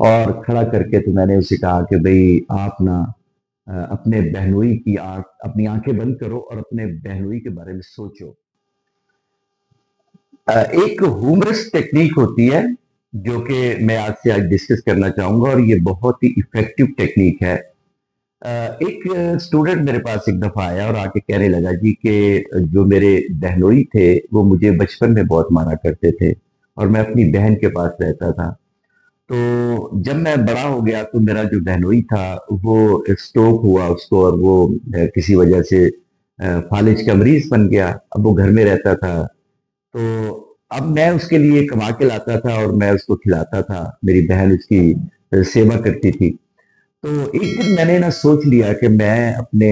और खड़ा करके तो मैंने उसे कहा कि भाई आप ना अपने बहनोई की अपनी आंखें बंद करो और अपने बहनोई के बारे में सोचो। एक ह्यूमरस टेक्निक होती है जो कि मैं आज से आज डिस्कस करना चाहूंगा और ये बहुत ही इफेक्टिव टेक्निक है। एक स्टूडेंट मेरे पास एक दफा आया और आके कहने लगा जी कि जो मेरे बहनोई थे वो मुझे बचपन में बहुत मारा करते थे और मैं अपनी बहन के पास रहता था। तो जब मैं बड़ा हो गया तो मेरा जो बहनोई था वो स्ट्रोक हुआ उसको और वो किसी वजह से फालिज का मरीज बन गया। अब वो घर में रहता था। तो अब मैं उसके लिए कमा के लाता था और मैं उसको खिलाता था। मेरी बहन उसकी सेवा करती थी। तो एक दिन मैंने ना सोच लिया कि मैं अपने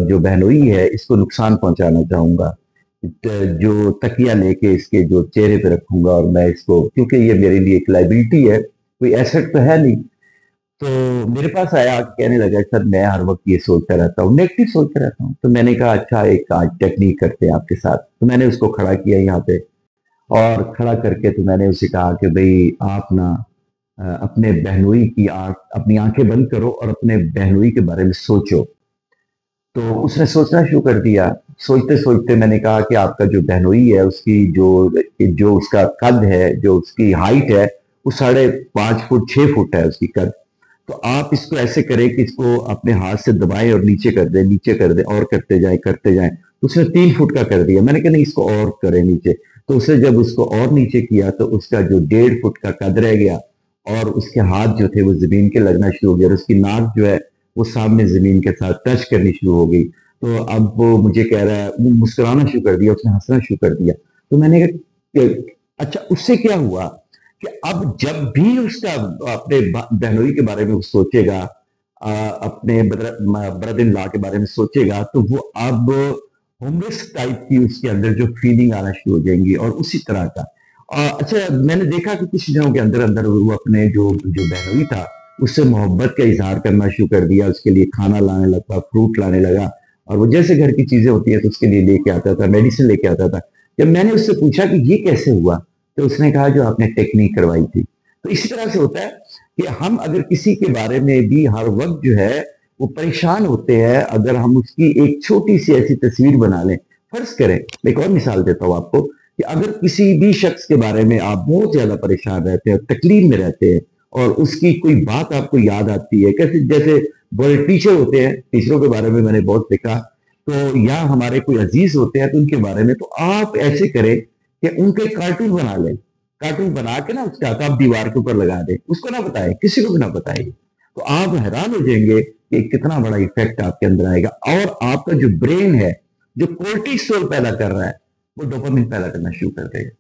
जो बहनोई है इसको नुकसान पहुंचाना चाहूंगा। जो तकिया लेके इसके जो चेहरे पे रखूंगा और मैं इसको, क्योंकि ये मेरे लिए एक लाइबिलिटी है, कोई एसेट तो है नहीं। तो मेरे पास आया आके कहने लगा सर मैं हर वक्त ये सोचता रहता हूँ, नेगेटिव सोचता रहता हूँ। तो मैंने कहा अच्छा एक आज टेक्निक करते हैं आपके साथ। तो मैंने उसको खड़ा किया यहाँ पे और खड़ा करके तो मैंने उसे कहा कि भाई आप ना अपने बहनोई की अपनी आंखें बंद करो और अपने बहनोई के बारे में सोचो। तो उसने सोचना शुरू कर दिया। सोचते सोचते मैंने कहा कि आपका जो बहनोई है उसकी जो जो उसका कद है, जो उसकी हाइट है, वो 5.5 फुट 6 फुट है उसकी कद। तो आप इसको ऐसे करें कि इसको अपने हाथ से दबाएं और नीचे कर दें और करते जाएं। तो उसने 3 फुट का कर दिया। मैंने कहा नहीं इसको और करें नीचे। तो उसने जब उसको और नीचे किया तो उसका जो 1.5 फुट का कद रह गया और उसके हाथ जो थे वो जमीन के लगना शुरू हो गया और उसकी नाक जो है वो सामने जमीन के साथ टच करनी शुरू हो गई। तो अब वो मुझे कह रहा है, वो मुस्कुराना शुरू कर दिया, उसने हंसना शुरू कर दिया। तो मैंने कहा अच्छा उससे क्या हुआ कि अब जब भी उसका अपने बहनोई के बारे में वो सोचेगा, अपने ब्रदर इन लॉ के बारे में सोचेगा, तो वो अब होमलेस टाइप की उसके अंदर जो फीलिंग आना शुरू हो जाएंगी और उसी तरह का। अच्छा मैंने देखा कि कुछ दिनों के अंदर अंदर वो अपने जो जो बहनोई था उससे मोहब्बत का इजहार करना शुरू कर दिया। उसके लिए खाना लाने लगा, फ्रूट लाने लगा और वो जैसे घर की चीजें होती है तो उसके लिए लेके आता था, मेडिसिन लेके आता था। जब मैंने उससे पूछा कि ये कैसे हुआ, तो उसने कहा जो आपने टेक्निक करवाई थी। तो इसी तरह से होता है कि हम अगर किसी के बारे में भी हर वक्त जो है वो परेशान होते हैं, अगर हम उसकी एक छोटी सी ऐसी तस्वीर बना लें। फर्ज करें, मैं एक और मिसाल देता हूँ आपको कि अगर किसी भी शख्स के बारे में आप बहुत ज्यादा परेशान रहते हैं, तकलीफ में रहते हैं और उसकी कोई बात आपको याद आती है, कैसे जैसे बड़े टीचर होते हैं, टीचरों के बारे में मैंने बहुत देखा। तो या हमारे कोई अजीज होते हैं तो उनके बारे में तो आप ऐसे करें कि उनके कार्टून बना लें। कार्टून बना के ना उसका आप दीवार के ऊपर लगा दें, उसको ना बताएं, किसी को भी ना बताएं। तो आप हैरान हो जाएंगे कि कितना बड़ा इफेक्ट आपके अंदर आएगा और आपका जो ब्रेन है, जो कोर्टिसोल पैदा कर रहा है, वो डोपामिन पैदा करना शुरू कर देगा।